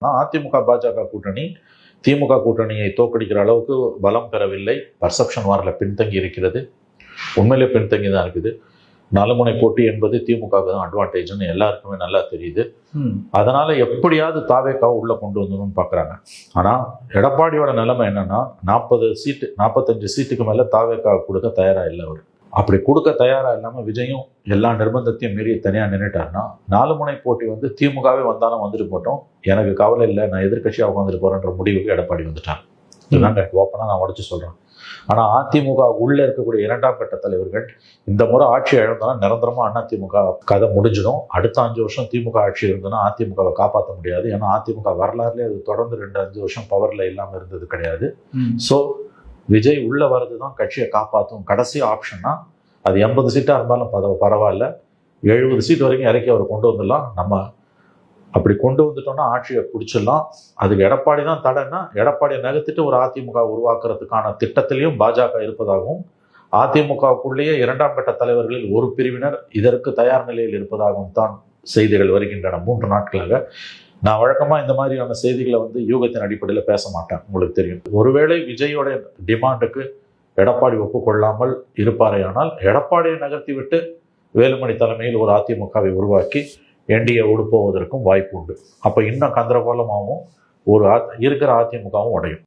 அதிமுக பாஜக கூட்டணி திமுக கூட்டணியை தோற்கடிக்கிற அளவுக்கு பலம் பெறவில்லை. பர்செப்ஷன் வாரில் பின்தங்கி இருக்கிறது. உண்மையிலே பின்தங்கி தான் இருக்குது. நலமுனை போட்டி என்பது திமுக தான் அட்வான்டேஜ்னு எல்லாருக்குமே நல்லா தெரியுது. அதனால எப்படியாவது தாவேக்காவை உள்ள கொண்டு வந்துடணும்னு பார்க்குறாங்க. ஆனால் எடப்பாடியோட நிலைமை என்னன்னா 45 சீட்டுக்கு மேலே தாவேக்காவை கொடுக்க தயாராக இல்லை. அவர் அப்படி கொடுக்க தயாராக இல்லாமல் விஜயும் எல்லா நிர்பந்தத்தையும் மீறி தனியாக நின்றுட்டாருன்னா நாலுமுனை போட்டி திமுகவே வந்தாலும் வந்துட்டு போட்டோம், எனக்கு கவலை இல்லை, நான் எதிர்கட்சியாக உட்காந்துட்டு போறேன்ற முடிவுக்கு எடப்பாடி வந்துட்டாங்க. இதுதாங்க ஓப்பனாக நான் உடச்சு சொல்கிறேன். ஆனால் அதிமுக உள்ளே இருக்கக்கூடிய 2ஆம் கட்ட தலைவர்கள் இந்த முறை ஆட்சி இழந்தாலும் நிரந்தரமாக அதிமுக கதை முடிஞ்சிடும். அடுத்த 5 வருஷம் திமுக ஆட்சி இருந்ததுன்னா அதிமுகவை காப்பாற்ற முடியாது. ஏன்னா அதிமுக வரலாறுலேயே அது தொடர்ந்து 2-5 வருஷம் பவரில் இல்லாமல் இருந்தது கிடையாது. ஸோ விஜய் உள்ள வர்றது தான் கட்சியை காப்பாற்றும் கடைசி ஆப்ஷன்னா. அது 80 சீட்டாக இருந்தாலும் பரவாயில்ல, 70 சீட் வரைக்கும் இறக்கி அவர் கொண்டு வந்துடலாம். நம்ம அப்படி கொண்டு வந்துட்டோம்னா ஆட்சியை பிடிச்சிடலாம். அதுக்கு எடப்பாடி தான் தடைன்னா எடப்பாடியை நகர்த்திட்டு ஒரு அதிமுக உருவாக்குறதுக்கான திட்டத்திலையும் பாஜக இருப்பதாகவும், அதிமுகவுக்குள்ளேயே 2ஆம் கட்ட தலைவர்களில் ஒரு பிரிவினர் இதற்கு தயார் நிலையில் இருப்பதாகவும் தான் செய்திகள் வருகின்றன 3 நாட்களாக. நான் வழக்கமாக இந்த மாதிரியான செய்திகளை யூகத்தின் அடிப்படையில் பேச மாட்டேன், உங்களுக்கு தெரியும். ஒருவேளை விஜயோட டிமாண்டுக்கு எடப்பாடி ஒப்புக்கொள்ளாமல் இருப்பாரேயானால் எடப்பாடியை நகர்த்தி விட்டு வேலுமணி தலைமையில் ஒரு அதிமுகவை உருவாக்கி என்டிஏவோடு போவதற்கும் வாய்ப்பு உண்டு. அப்போ இன்னும் கந்தரகோலமாகவும் இருக்கிற அதிமுகவும் உடையும்.